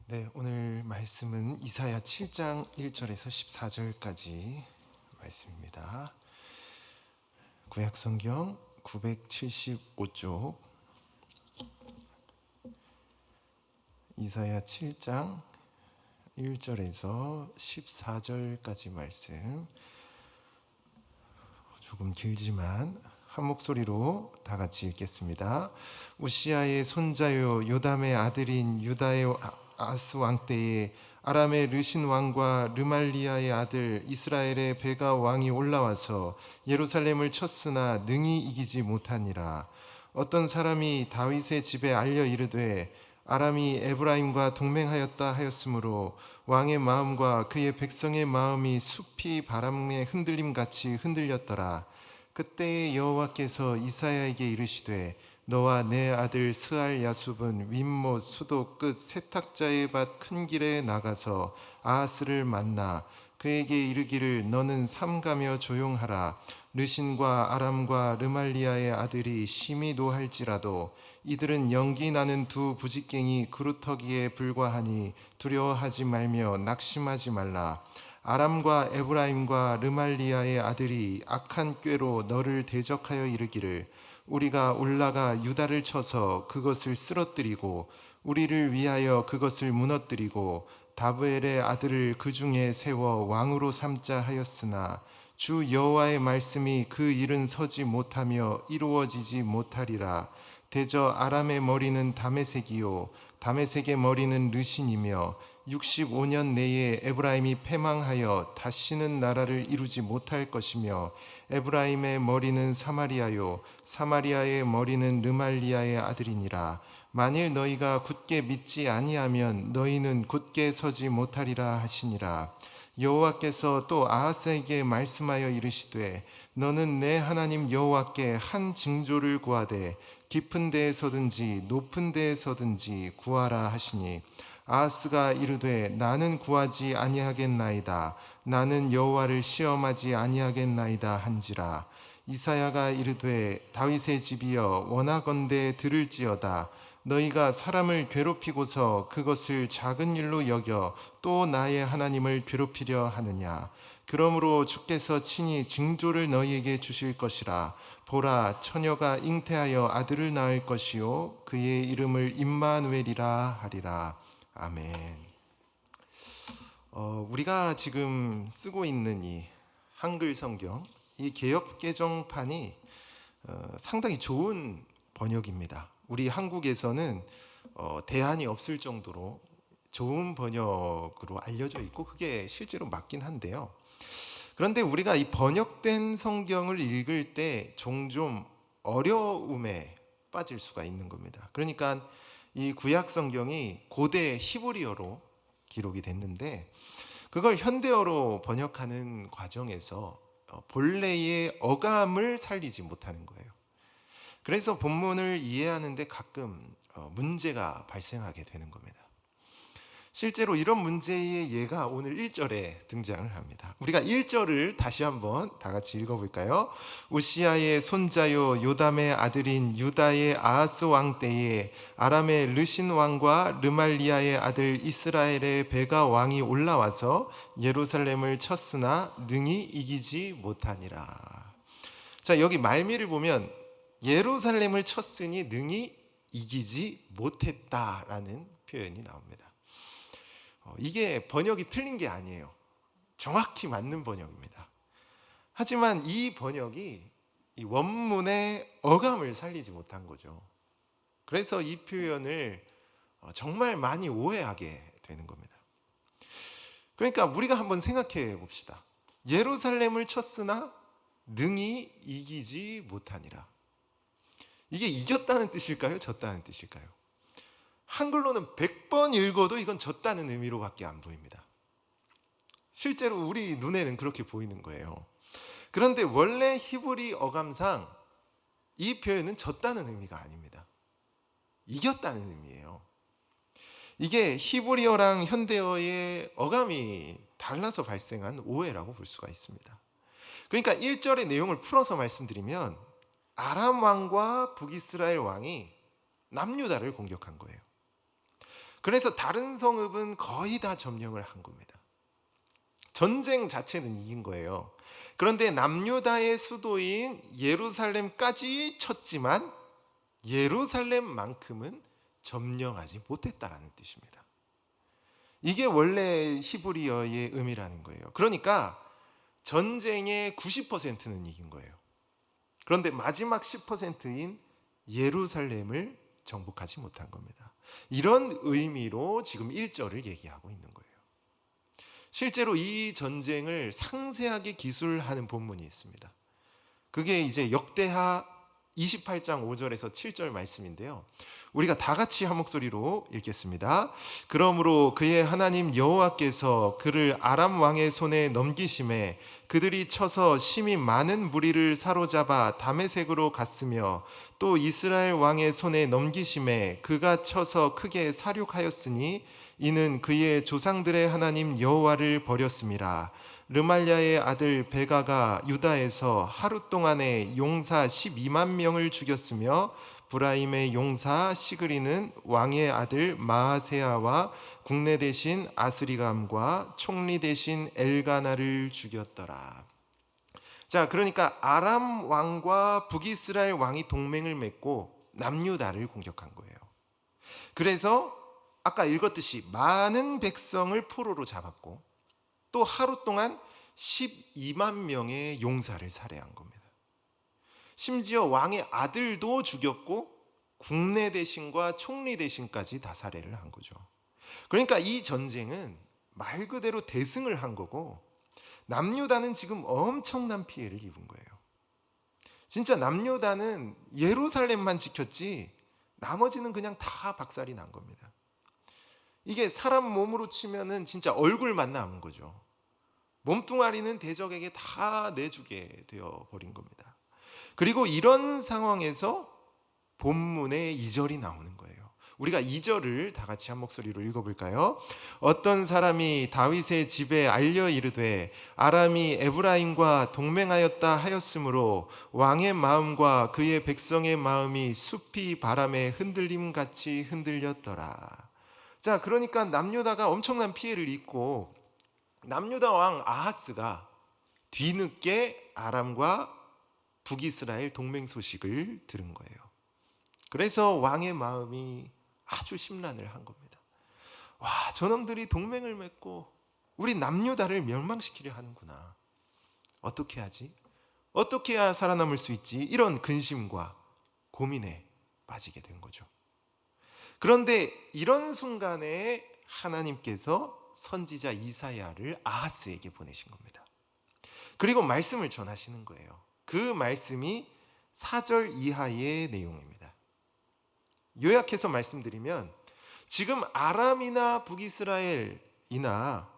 네, 오늘 말씀은 이사야 7장 1절에서 14절까지 말씀입니다. 구약성경 975쪽 이사야 7장 1절에서 14절까지 말씀, 조금 길지만 한 목소리로 다 같이 읽겠습니다. 우시아의 손자요 요담의 아들인 유다의 아스 왕 때에 아람의 르신 왕과 르말리아의 아들 이스라엘의 베가 왕이 올라와서 예루살렘을 쳤으나 능히 이기지 못하니라. 어떤 사람이 다윗의 집에 알려 이르되 아람이 에브라임과 동맹하였다 하였으므로 왕의 마음과 그의 백성의 마음이 숲이 바람의 흔들림 같이 흔들렸더라. 그때에 여호와께서 이사야에게 이르시되 너와 내 아들 스알 야숲은 윗못 수도 끝 세탁자의 밭 큰 길에 나가서 아하스를 만나 그에게 이르기를 너는 삼가며 조용하라. 르신과 아람과 르말리아의 아들이 심히 노할지라도 이들은 연기 나는 두 부직갱이 그루터기에 불과하니 두려워하지 말며 낙심하지 말라. 아람과 에브라임과 르말리아의 아들이 악한 꾀로 너를 대적하여 이르기를 우리가 올라가 유다를 쳐서 그것을 쓰러뜨리고 우리를 위하여 그것을 무너뜨리고 다브엘의 아들을 그 중에 세워 왕으로 삼자 하였으나 주 여호와의 말씀이 그 일은 서지 못하며 이루어지지 못하리라. 대저 아람의 머리는 다메섹이요 다메섹의 머리는 르신이며 65년 내에 에브라임이 패망하여 다시는 나라를 이루지 못할 것이며 에브라임의 머리는 사마리아요 사마리아의 머리는 르말리아의 아들이니라. 만일 너희가 굳게 믿지 아니하면 너희는 굳게 서지 못하리라 하시니라. 여호와께서 또 아하스에게 말씀하여 이르시되 너는 내 하나님 여호와께 한 징조를 구하되 깊은 데에서든지 높은 데에서든지 구하라 하시니 아하스가 이르되 나는 구하지 아니하겠나이다. 나는 여호와를 시험하지 아니하겠나이다 한지라. 이사야가 이르되 다윗의 집이여 원하건대 들을지어다. 너희가 사람을 괴롭히고서 그것을 작은 일로 여겨 또 나의 하나님을 괴롭히려 하느냐. 그러므로 주께서 친히 징조를 너희에게 주실 것이라. 보라, 처녀가 잉태하여 아들을 낳을 것이요 그의 이름을 임마누엘이라 하리라. 아멘. 우리가 지금 쓰고 있는 이 한글 성경, 이 개역 개정판이 상당히 좋은 번역입니다. 우리 한국에서는 대안이 없을 정도로 좋은 번역으로 알려져 있고 그게 실제로 맞긴 한데요. 그런데 우리가 이 번역된 성경을 읽을 때 종종 어려움에 빠질 수가 있는 겁니다. 그러니까 이 구약 성경이 고대 히브리어로 기록이 됐는데 그걸 현대어로 번역하는 과정에서 본래의 어감을 살리지 못하는 거예요. 그래서 본문을 이해하는데 가끔 문제가 발생하게 되는 겁니다. 실제로 이런 문제의 예가 오늘 1절에 등장을 합니다. 우리가 1절을 다시 한번 다 같이 읽어볼까요? 우시아의 손자요 요담의 아들인 유다의 아하스 왕 때에 아람의 르신 왕과 르말리아의 아들 이스라엘의 베가 왕이 올라와서 예루살렘을 쳤으나 능히 이기지 못하니라. 자, 여기 말미를 보면 예루살렘을 쳤으니 능히 이기지 못했다라는 표현이 나옵니다. 이게 번역이 틀린 게 아니에요. 정확히 맞는 번역입니다. 하지만 이 번역이 이 원문의 어감을 살리지 못한 거죠. 그래서 이 표현을 정말 많이 오해하게 되는 겁니다. 그러니까 우리가 한번 생각해 봅시다. 예루살렘을 쳤으나 능히 이기지 못하니라. 이게 이겼다는 뜻일까요? 졌다는 뜻일까요? 한글로는 100번 읽어도 이건 졌다는 의미로밖에 안 보입니다. 실제로 우리 눈에는 그렇게 보이는 거예요. 그런데 원래 히브리 어감상 이 표현은 졌다는 의미가 아닙니다. 이겼다는 의미예요. 이게 히브리어랑 현대어의 어감이 달라서 발생한 오해라고 볼 수가 있습니다. 그러니까 1절의 내용을 풀어서 말씀드리면 아람 왕과 북이스라엘 왕이 남유다를 공격한 거예요. 그래서 다른 성읍은 거의 다 점령을 한 겁니다. 전쟁 자체는 이긴 거예요. 그런데 남유다의 수도인 예루살렘까지 쳤지만 예루살렘만큼은 점령하지 못했다라는 뜻입니다. 이게 원래 히브리어의 의미라는 거예요. 그러니까 전쟁의 90%는 이긴 거예요. 그런데 마지막 10%인 예루살렘을 정복하지 못한 겁니다. 이런 의미로 지금 1절을 얘기하고 있는 거예요. 실제로 이 전쟁을 상세하게 기술하는 본문이 있습니다. 그게 이제 역대하 28장 5절에서 7절 말씀인데요. 우리가 다 같이 한 목소리로 읽겠습니다. 그러므로 그의 하나님 여호와께서 그를 아람 왕의 손에 넘기심에 그들이 쳐서 심히 많은 무리를 사로잡아 다메섹으로 갔으며 또 이스라엘 왕의 손에 넘기심에 그가 쳐서 크게 사륙하였으니 이는 그의 조상들의 하나님 여호와를 버렸음이라. 르말랴의 아들 베가가 유다에서 하루 동안에 용사 12만 명을 죽였으며 브라임의 용사 시그리는 왕의 아들 마아세아와 국내 대신 아스리감과 총리 대신 엘가나를 죽였더라. 자, 그러니까 아람 왕과 북이스라엘 왕이 동맹을 맺고 남유다를 공격한 거예요. 그래서 아까 읽었듯이 많은 백성을 포로로 잡았고 또 하루 동안 12만 명의 용사를 살해한 겁니다. 심지어 왕의 아들도 죽였고 국내 대신과 총리 대신까지 다 살해를 한 거죠. 그러니까 이 전쟁은 말 그대로 대승을 한 거고 남유다는 지금 엄청난 피해를 입은 거예요. 진짜 남유다는 예루살렘만 지켰지 나머지는 그냥 다 박살이 난 겁니다. 이게 사람 몸으로 치면은 진짜 얼굴만 남은 거죠. 몸뚱아리는 대적에게 다 내주게 되어 버린 겁니다. 그리고 이런 상황에서 본문에 2절이 나오는 거예요. 우리가 2절을 다 같이 한 목소리로 읽어볼까요? 어떤 사람이 다윗의 집에 알려 이르되 아람이 에브라임과 동맹하였다 하였으므로 왕의 마음과 그의 백성의 마음이 숲이 바람에 흔들림같이 흔들렸더라. 자, 그러니까 남유다가 엄청난 피해를 입고 남유다 왕 아하스가 뒤늦게 아람과 북이스라엘 동맹 소식을 들은 거예요. 그래서 왕의 마음이 아주 심란을 한 겁니다. 와, 저놈들이 동맹을 맺고 우리 남유다를 멸망시키려 하는구나. 어떻게 하지? 어떻게 해야 살아남을 수 있지? 이런 근심과 고민에 빠지게 된 거죠. 그런데 이런 순간에 하나님께서 선지자 이사야를 아하스에게 보내신 겁니다. 그리고 말씀을 전하시는 거예요. 그 말씀이 4절 이하의 내용입니다. 요약해서 말씀드리면 지금 아람이나 북이스라엘이나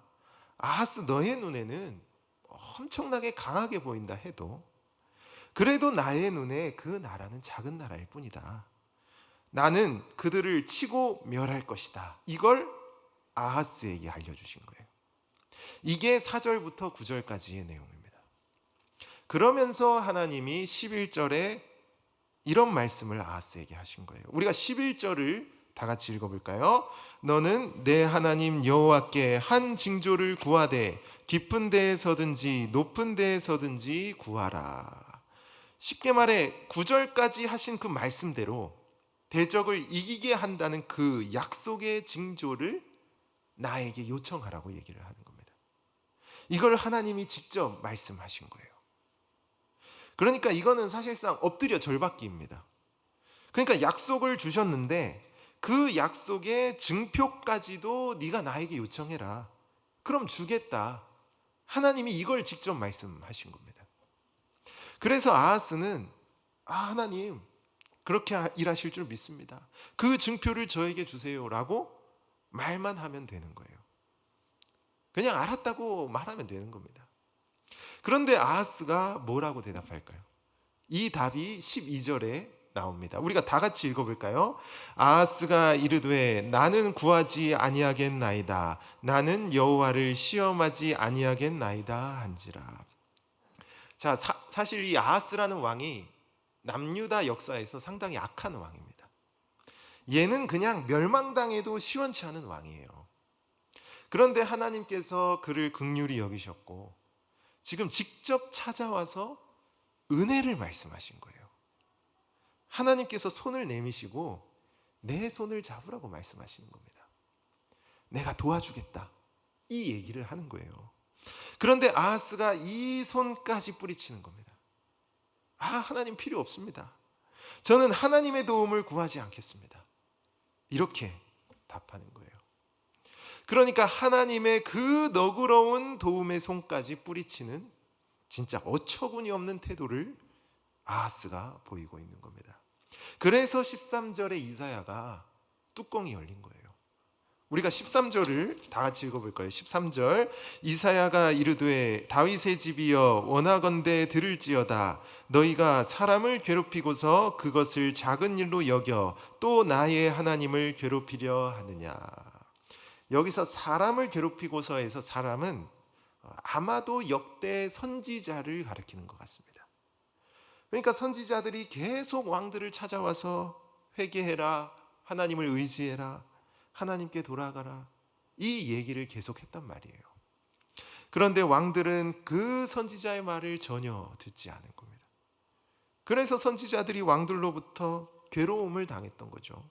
아하스 너의 눈에는 엄청나게 강하게 보인다 해도 그래도 나의 눈에 그 나라는 작은 나라일 뿐이다. 나는 그들을 치고 멸할 것이다. 이걸 아하스에게 알려주신 거예요. 이게 4절부터 9절까지의 내용입니다. 그러면서 하나님이 11절에 이런 말씀을 아하스에게 하신 거예요. 우리가 11절을 다 같이 읽어볼까요? 너는 내 하나님 여호와께 한 징조를 구하되 깊은 데에서든지 높은 데에서든지 구하라. 쉽게 말해 9절까지 하신 그 말씀대로 대적을 이기게 한다는 그 약속의 징조를 나에게 요청하라고 얘기를 하는 겁니다. 이걸 하나님이 직접 말씀하신 거예요. 그러니까 이거는 사실상 엎드려 절받기입니다. 그러니까 약속을 주셨는데 그 약속의 증표까지도 네가 나에게 요청해라. 그럼 주겠다. 하나님이 이걸 직접 말씀하신 겁니다. 그래서 아하스는 하나님 그렇게 일하실 줄 믿습니다. 그 증표를 저에게 주세요라고 말만 하면 되는 거예요. 그냥 알았다고 말하면 되는 겁니다. 그런데 아하스가 뭐라고 대답할까요? 이 답이 12절에 나옵니다. 우리가 다 같이 읽어볼까요? 아하스가 이르되 나는 구하지 아니하겠나이다. 나는 여호와를 시험하지 아니하겠나이다 한지라. 자, 사실 이 아하스라는 왕이 남유다 역사에서 상당히 악한 왕입니다. 얘는 그냥 멸망당해도 시원치 않은 왕이에요. 그런데 하나님께서 그를 긍휼히 여기셨고 지금 직접 찾아와서 은혜를 말씀하신 거예요. 하나님께서 손을 내미시고 내 손을 잡으라고 말씀하시는 겁니다. 내가 도와주겠다. 이 얘기를 하는 거예요. 그런데 아하스가 이 손까지 뿌리치는 겁니다. 하나님 필요 없습니다. 저는 하나님의 도움을 구하지 않겠습니다. 이렇게 답하는 거예요. 그러니까 하나님의 그 너그러운 도움의 손까지 뿌리치는 진짜 어처구니 없는 태도를 아하스가 보이고 있는 겁니다. 그래서 13절에 이사야가 뚜껑이 열린 거예요. 우리가 13절을 다 같이 읽어볼 거예요. 13절 이사야가 이르되 다윗의 집이여 원하건대 들을지어다. 너희가 사람을 괴롭히고서 그것을 작은 일로 여겨 또 나의 하나님을 괴롭히려 하느냐. 여기서 사람을 괴롭히고서에서 사람은 아마도 역대 선지자를 가리키는 것 같습니다. 그러니까 선지자들이 계속 왕들을 찾아와서 회개해라, 하나님을 의지해라, 하나님께 돌아가라, 이 얘기를 계속했단 말이에요. 그런데 왕들은 그 선지자의 말을 전혀 듣지 않은 겁니다. 그래서 선지자들이 왕들로부터 괴로움을 당했던 거죠.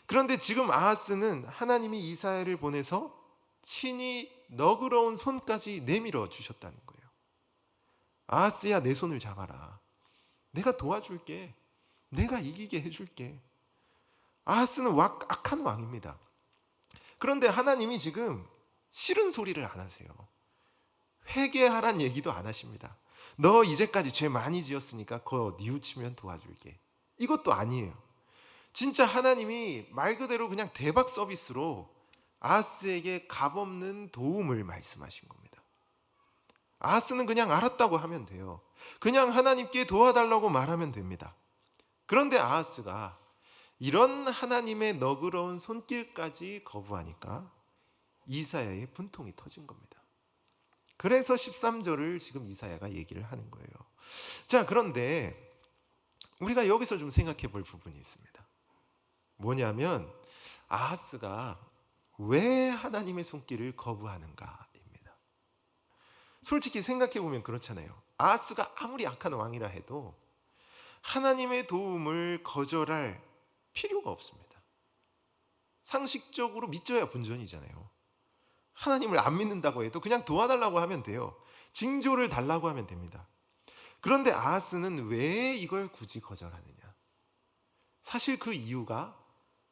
그런데 지금 아하스는 하나님이 이사야를 보내서 친히 너그러운 손까지 내밀어 주셨다는 거예요. 아하스야, 내 손을 잡아라. 내가 도와줄게. 내가 이기게 해줄게. 아하스는 악한 왕입니다. 그런데 하나님이 지금 싫은 소리를 안 하세요. 회개하란 얘기도 안 하십니다. 너 이제까지 죄 많이 지었으니까 그거 뉘우치면 도와줄게. 이것도 아니에요. 진짜 하나님이 말 그대로 그냥 대박 서비스로 아하스에게 값없는 도움을 말씀하신 겁니다. 아하스는 그냥 알았다고 하면 돼요. 그냥 하나님께 도와달라고 말하면 됩니다. 그런데 아하스가 이런 하나님의 너그러운 손길까지 거부하니까 이사야의 분통이 터진 겁니다. 그래서 13절을 지금 이사야가 얘기를 하는 거예요. 자, 그런데 우리가 여기서 좀 생각해 볼 부분이 있습니다. 뭐냐면 아하스가 왜 하나님의 손길을 거부하는가입니다. 솔직히 생각해 보면 그렇잖아요. 아하스가 아무리 악한 왕이라 해도 하나님의 도움을 거절할 필요가 없습니다. 상식적으로 믿져야 본전이잖아요. 하나님을 안 믿는다고 해도 그냥 도와달라고 하면 돼요. 징조를 달라고 하면 됩니다. 그런데 아하스는 왜 이걸 굳이 거절하느냐? 사실 그 이유가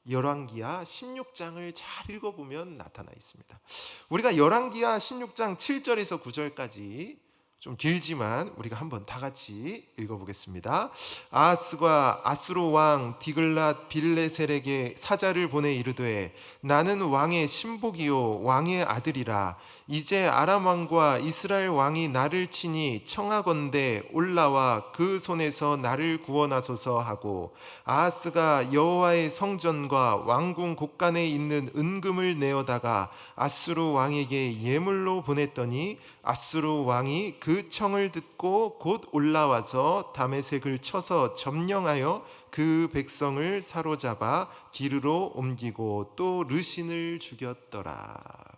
열왕기하 16장을 잘 읽어보면 나타나 있습니다. 우리가 열왕기하 16장 7절에서 9절까지 좀 길지만 우리가 한번 다 같이 읽어보겠습니다. 아하스가 아수르 왕 디글랏 빌레셀에게 사자를 보내 이르되 나는 왕의 신복이요 왕의 아들이라. 이제 아람 왕과 이스라엘 왕이 나를 치니 청하건대 올라와 그 손에서 나를 구원하소서 하고 아하스가 여호와의 성전과 왕궁 곳간에 있는 은금을 내어다가 아수르 왕에게 예물로 보냈더니 아수르 왕이 그 청을 듣고 곧 올라와서 다메섹을 쳐서 점령하여 그 백성을 사로잡아 기르로 옮기고 또 르신을 죽였더라.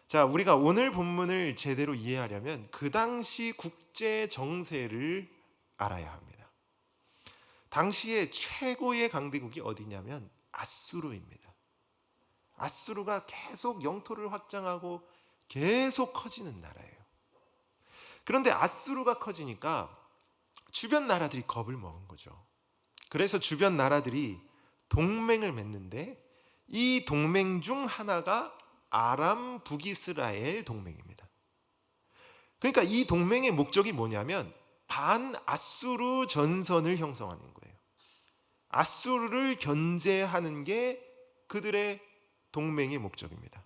자, 우리가 오늘 본문을 제대로 이해하려면 그 당시 국제 정세를 알아야 합니다. 당시에 최고의 강대국이 어디냐면 아수르입니다. 아수르가 계속 영토를 확장하고 계속 커지는 나라예요. 그런데 아수르가 커지니까 주변 나라들이 겁을 먹은 거죠. 그래서 주변 나라들이 동맹을 맺는데 이 동맹 중 하나가 아람 북이스라엘 동맹입니다. 그러니까 이 동맹의 목적이 뭐냐면 반아수르 전선을 형성하는 거예요. 아수르를 견제하는 게 그들의 동맹의 목적입니다.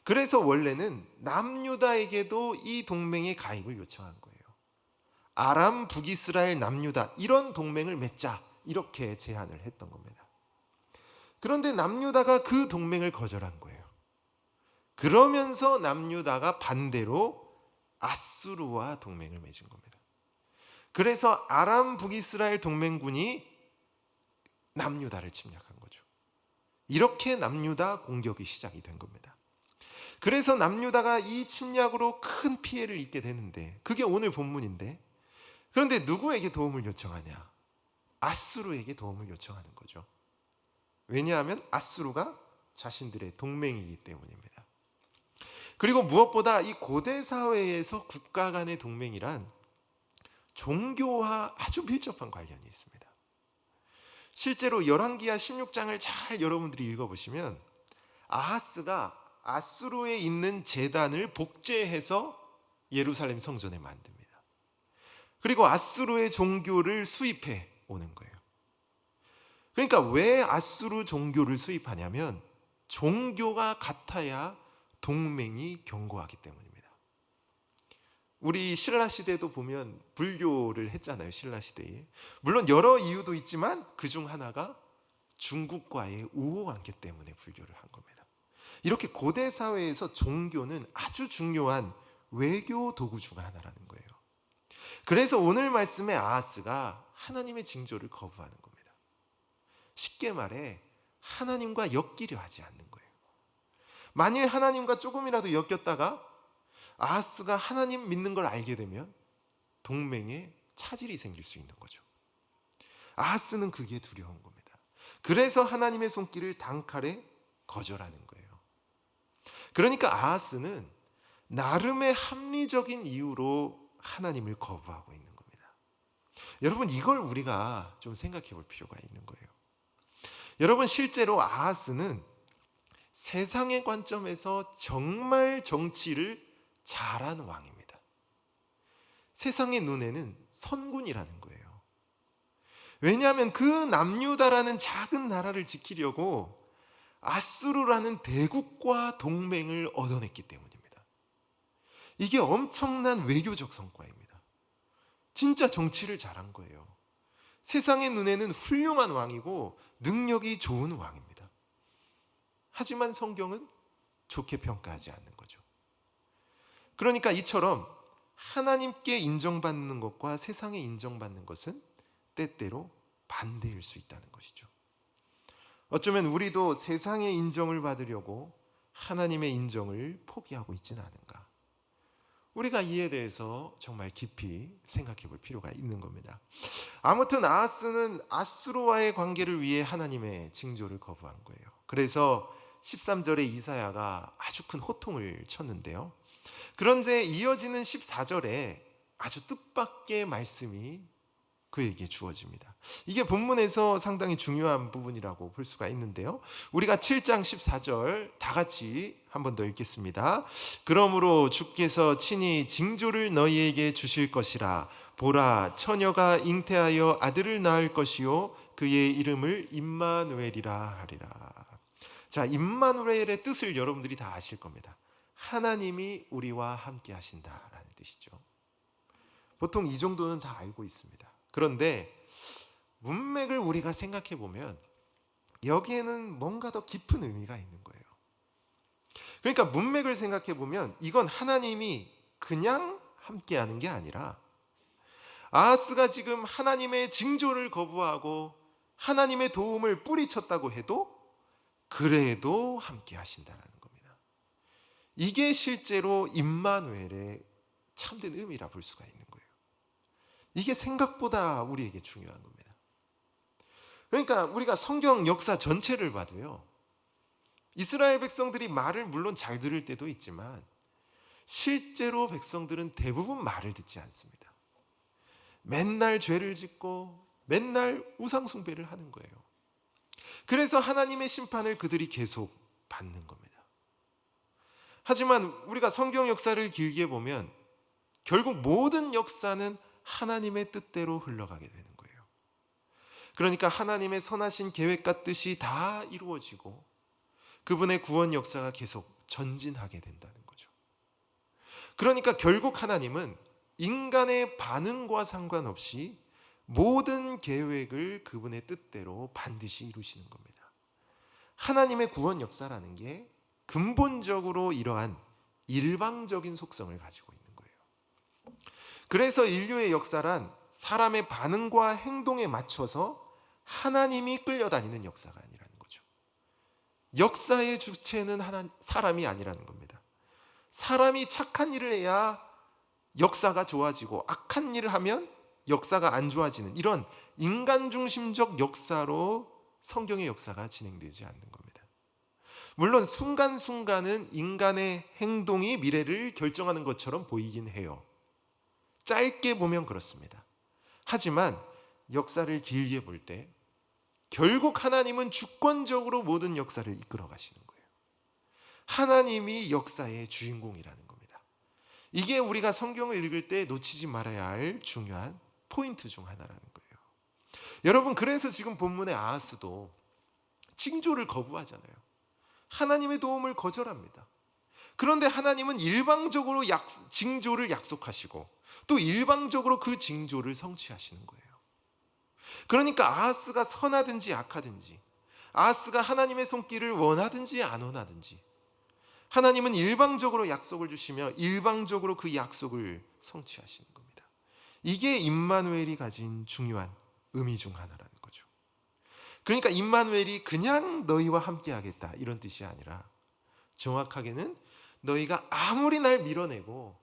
그래서 원래는 남유다에게도 이 동맹의 가입을 요청한 거예요. 아람 북이스라엘 남유다 이런 동맹을 맺자 이렇게 제안을 했던 겁니다. 그런데 남유다가 그 동맹을 거절한 거예요. 그러면서 남유다가 반대로 아수르와 동맹을 맺은 겁니다. 그래서 아람 북이스라엘 동맹군이 남유다를 침략한 거죠. 이렇게 남유다 공격이 시작이 된 겁니다. 그래서 남유다가 이 침략으로 큰 피해를 입게 되는데, 그게 오늘 본문인데, 그런데 누구에게 도움을 요청하냐? 아수르에게 도움을 요청하는 거죠. 왜냐하면 아수르가 자신들의 동맹이기 때문입니다. 그리고 무엇보다 이 고대 사회에서 국가 간의 동맹이란 종교와 아주 밀접한 관련이 있습니다. 실제로 열왕기하 16장을 잘 여러분들이 읽어보시면 아하스가 아수르에 있는 제단을 복제해서 예루살렘 성전에 만듭니다. 그리고 아수르의 종교를 수입해 오는 거예요. 그러니까 왜 아수르 종교를 수입하냐면 종교가 같아야 동맹이 견고하기 때문입니다. 우리 신라 시대도 보면 불교를 했잖아요. 신라 시대에. 물론 여러 이유도 있지만 그중 하나가 중국과의 우호 관계 때문에 불교를 한 겁니다. 이렇게 고대 사회에서 종교는 아주 중요한 외교 도구 중 하나라는 거예요. 그래서 오늘 말씀의 아하스가 하나님의 징조를 거부하는 겁니다. 쉽게 말해 하나님과 엮이려 하지 않는 거예요. 만일 하나님과 조금이라도 엮였다가 아하스가 하나님 믿는 걸 알게 되면 동맹에 차질이 생길 수 있는 거죠. 아하스는 그게 두려운 겁니다. 그래서 하나님의 손길을 단칼에 거절하는 거예요. 그러니까 아하스는 나름의 합리적인 이유로 하나님을 거부하고 있는 겁니다. 여러분, 이걸 우리가 좀 생각해 볼 필요가 있는 거예요. 여러분, 실제로 아하스는 세상의 관점에서 정말 정치를 잘한 왕입니다. 세상의 눈에는 선군이라는 거예요. 왜냐하면 그 남유다라는 작은 나라를 지키려고 아수르라는 대국과 동맹을 얻어냈기 때문입니다. 이게 엄청난 외교적 성과입니다. 진짜 정치를 잘한 거예요. 세상의 눈에는 훌륭한 왕이고 능력이 좋은 왕입니다. 하지만 성경은 좋게 평가하지 않는 거죠. 그러니까 이처럼 하나님께 인정받는 것과 세상에 인정받는 것은 때때로 반대일 수 있다는 것이죠. 어쩌면 우리도 세상의 인정을 받으려고 하나님의 인정을 포기하고 있지는 않은가. 우리가 이에 대해서 정말 깊이 생각해 볼 필요가 있는 겁니다. 아무튼 아하스는 아수르와의 관계를 위해 하나님의 징조를 거부한 거예요. 그래서 13절에 이사야가 아주 큰 호통을 쳤는데요. 그런데 이어지는 14절에 아주 뜻밖의 말씀이 그에게 주어집니다. 이게 본문에서 상당히 중요한 부분이라고 볼 수가 있는데요. 우리가 7장 14절 다 같이 한 번 더 읽겠습니다. 그러므로 주께서 친히 징조를 너희에게 주실 것이라. 보라, 처녀가 잉태하여 아들을 낳을 것이요 그의 이름을 임마누엘이라 하리라. 자, 임마누엘의 뜻을 여러분들이 다 아실 겁니다. 하나님이 우리와 함께 하신다라는 뜻이죠. 보통 이 정도는 다 알고 있습니다. 그런데 문맥을 우리가 생각해 보면 여기에는 뭔가 더 깊은 의미가 있는 거예요. 그러니까 문맥을 생각해 보면 이건 하나님이 그냥 함께하는 게 아니라 아하스가 지금 하나님의 징조를 거부하고 하나님의 도움을 뿌리쳤다고 해도 그래도 함께 하신다는 겁니다. 이게 실제로 임마누엘의 참된 의미라 볼 수가 있는 거예요. 이게 생각보다 우리에게 중요한 겁니다. 그러니까 우리가 성경 역사 전체를 봐도요, 이스라엘 백성들이 말을 물론 잘 들을 때도 있지만 실제로 백성들은 대부분 말을 듣지 않습니다. 맨날 죄를 짓고 맨날 우상 숭배를 하는 거예요. 그래서 하나님의 심판을 그들이 계속 받는 겁니다. 하지만 우리가 성경 역사를 길게 보면 결국 모든 역사는 하나님의 뜻대로 흘러가게 되는 거예요. 그러니까 하나님의 선하신 계획과 뜻이 다 이루어지고 그분의 구원 역사가 계속 전진하게 된다는 거죠. 그러니까 결국 하나님은 인간의 반응과 상관없이 모든 계획을 그분의 뜻대로 반드시 이루시는 겁니다. 하나님의 구원 역사라는 게 근본적으로 이러한 일방적인 속성을 가지고 있는 거예요. 그래서 인류의 역사란 사람의 반응과 행동에 맞춰서 하나님이 끌려다니는 역사가 아니라는 거죠. 역사의 주체는 사람이 아니라는 겁니다. 사람이 착한 일을 해야 역사가 좋아지고 악한 일을 하면 역사가 안 좋아지는 이런 인간 중심적 역사로 성경의 역사가 진행되지 않는 겁니다. 물론 순간순간은 인간의 행동이 미래를 결정하는 것처럼 보이긴 해요. 짧게 보면 그렇습니다. 하지만 역사를 길게 볼 때 결국 하나님은 주권적으로 모든 역사를 이끌어 가시는 거예요. 하나님이 역사의 주인공이라는 겁니다. 이게 우리가 성경을 읽을 때 놓치지 말아야 할 중요한 포인트 중 하나라는 거예요. 여러분, 그래서 지금 본문의 아하스도 징조를 거부하잖아요. 하나님의 도움을 거절합니다. 그런데 하나님은 일방적으로 징조를 약속하시고 또 일방적으로 그 징조를 성취하시는 거예요. 그러니까 아하스가 선하든지 악하든지, 아하스가 하나님의 손길을 원하든지 안 원하든지, 하나님은 일방적으로 약속을 주시며 일방적으로 그 약속을 성취하시는 겁니다. 이게 임마누엘이 가진 중요한 의미 중 하나라는 거죠. 그러니까 임마누엘이 그냥 너희와 함께하겠다 이런 뜻이 아니라, 정확하게는 너희가 아무리 날 밀어내고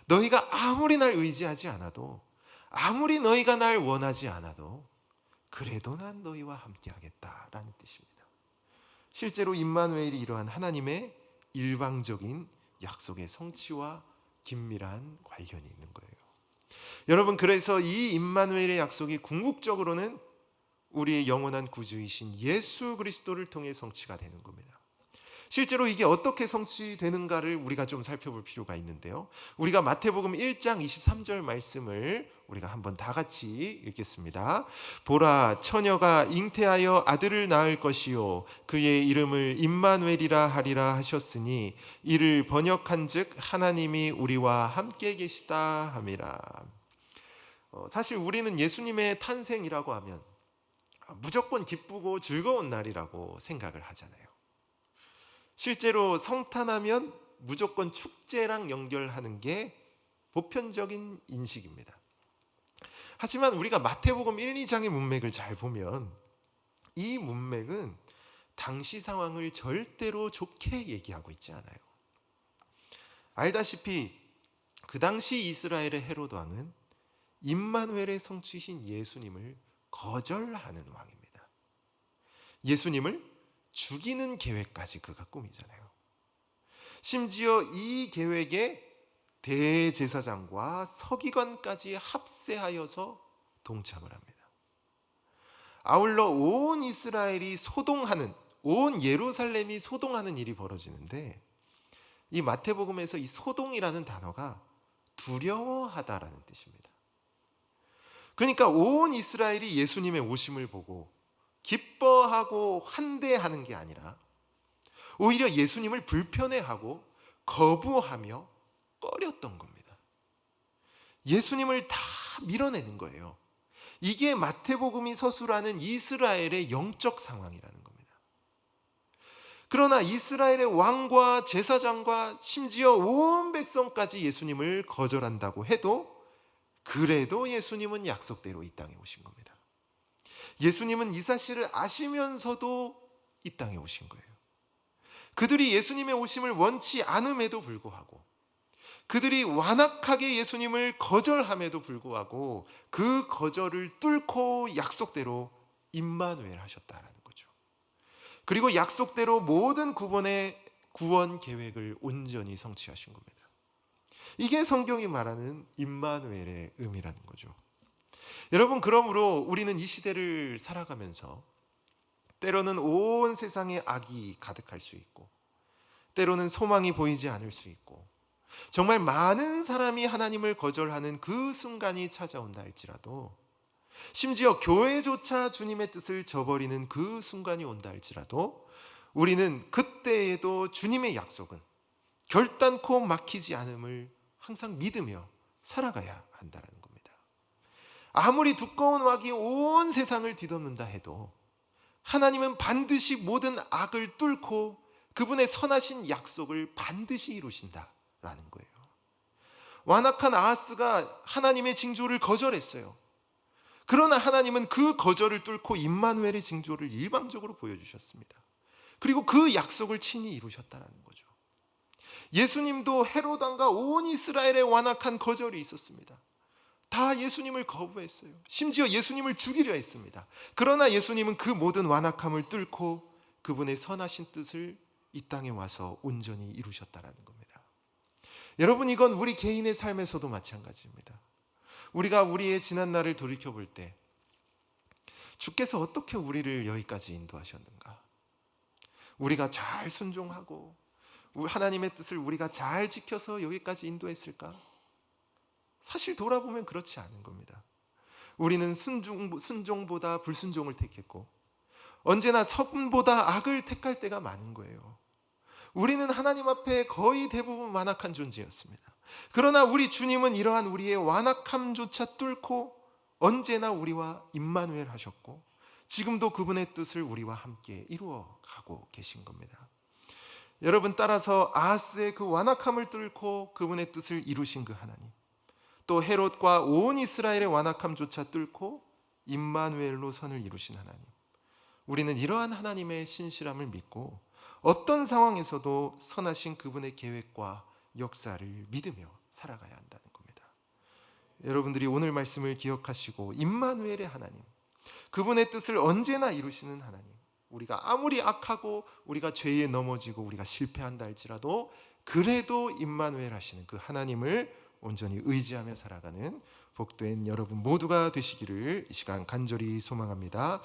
너희가 아무리 날 의지하지 않아도, 아무리 너희가 날 원하지 않아도 그래도 난 너희와 함께하겠다라는 뜻입니다. 실제로 임마누엘이 이러한 하나님의 일방적인 약속의 성취와 긴밀한 관련이 있는 거예요. 여러분, 그래서 이 임마누엘의 약속이 궁극적으로는 우리의 영원한 구주이신 예수 그리스도를 통해 성취가 되는 겁니다. 실제로 이게 어떻게 성취되는가를 우리가 좀 살펴볼 필요가 있는데요. 우리가 마태복음 1장 23절 말씀을 우리가 한번 다 같이 읽겠습니다. 보라, 처녀가 잉태하여 아들을 낳을 것이요 그의 이름을 임마누엘이라 하리라 하셨으니 이를 번역한즉 하나님이 우리와 함께 계시다 함이라. 사실 우리는 예수님의 탄생이라고 하면 무조건 기쁘고 즐거운 날이라고 생각을 하잖아요. 실제로 성탄하면 무조건 축제랑 연결하는 게 보편적인 인식입니다. 하지만 우리가 마태복음 1, 2장의 문맥을 잘 보면 이 문맥은 당시 상황을 절대로 좋게 얘기하고 있지 않아요. 알다시피 그 당시 이스라엘의 헤롯 왕은 임마누엘의 성취신 예수님을 거절하는 왕입니다. 예수님을 죽이는 계획까지 그가 꾸미잖아요. 심지어 이 계획에 대제사장과 서기관까지 합세하여서 동참을 합니다. 아울러 온 이스라엘이 소동하는, 온 예루살렘이 소동하는 일이 벌어지는데, 이 마태복음에서 이 소동이라는 단어가 두려워하다라는 뜻입니다. 그러니까 온 이스라엘이 예수님의 오심을 보고 기뻐하고 환대하는 게 아니라 오히려 예수님을 불편해하고 거부하며 꺼렸던 겁니다. 예수님을 다 밀어내는 거예요. 이게 마태복음이 서술하는 이스라엘의 영적 상황이라는 겁니다. 그러나 이스라엘의 왕과 제사장과 심지어 온 백성까지 예수님을 거절한다고 해도 그래도 예수님은 약속대로 이 땅에 오신 겁니다. 예수님은 이 사실을 아시면서도 이 땅에 오신 거예요. 그들이 예수님의 오심을 원치 않음에도 불구하고, 그들이 완악하게 예수님을 거절함에도 불구하고 그 거절을 뚫고 약속대로 임마누엘 하셨다라는 거죠. 그리고 약속대로 모든 구원 계획을 온전히 성취하신 겁니다. 이게 성경이 말하는 임마누엘의 의미라는 거죠. 여러분, 그러므로 우리는 이 시대를 살아가면서 때로는 온 세상에 악이 가득할 수 있고, 때로는 소망이 보이지 않을 수 있고, 정말 많은 사람이 하나님을 거절하는 그 순간이 찾아온다 할지라도, 심지어 교회조차 주님의 뜻을 저버리는 그 순간이 온다 할지라도, 우리는 그때에도 주님의 약속은 결단코 막히지 않음을 항상 믿으며 살아가야 한다는 겁니다. 아무리 두꺼운 왁이 온 세상을 뒤덮는다 해도 하나님은 반드시 모든 악을 뚫고 그분의 선하신 약속을 반드시 이루신다라는 거예요. 완악한 아하스가 하나님의 징조를 거절했어요. 그러나 하나님은 그 거절을 뚫고 임마누엘의 징조를 일방적으로 보여주셨습니다. 그리고 그 약속을 친히 이루셨다는 거죠. 예수님도 헤롯 왕과 온 이스라엘의 완악한 거절이 있었습니다. 다 예수님을 거부했어요. 심지어 예수님을 죽이려 했습니다. 그러나 예수님은 그 모든 완악함을 뚫고 그분의 선하신 뜻을 이 땅에 와서 온전히 이루셨다는 겁니다. 여러분, 이건 우리 개인의 삶에서도 마찬가지입니다. 우리가 우리의 지난 날을 돌이켜볼 때 주께서 어떻게 우리를 여기까지 인도하셨는가? 우리가 잘 순종하고 하나님의 뜻을 우리가 잘 지켜서 여기까지 인도했을까? 사실 돌아보면 그렇지 않은 겁니다. 우리는 순종보다 불순종을 택했고 언제나 선보다 악을 택할 때가 많은 거예요. 우리는 하나님 앞에 거의 대부분 완악한 존재였습니다. 그러나 우리 주님은 이러한 우리의 완악함조차 뚫고 언제나 우리와 임마누엘 하셨고 지금도 그분의 뜻을 우리와 함께 이루어가고 계신 겁니다. 여러분, 따라서 아하스의 그 완악함을 뚫고 그분의 뜻을 이루신 그 하나님, 또 헤롯과 온 이스라엘의 완악함조차 뚫고 임마누엘로 선을 이루신 하나님, 우리는 이러한 하나님의 신실함을 믿고 어떤 상황에서도 선하신 그분의 계획과 역사를 믿으며 살아가야 한다는 겁니다. 여러분들이 오늘 말씀을 기억하시고 임마누엘의 하나님, 그분의 뜻을 언제나 이루시는 하나님, 우리가 아무리 악하고 우리가 죄에 넘어지고 우리가 실패한다 할지라도 그래도 임마누엘 하시는 그 하나님을 온전히 의지하며 살아가는 복된 여러분 모두가 되시기를 이 시간 간절히 소망합니다.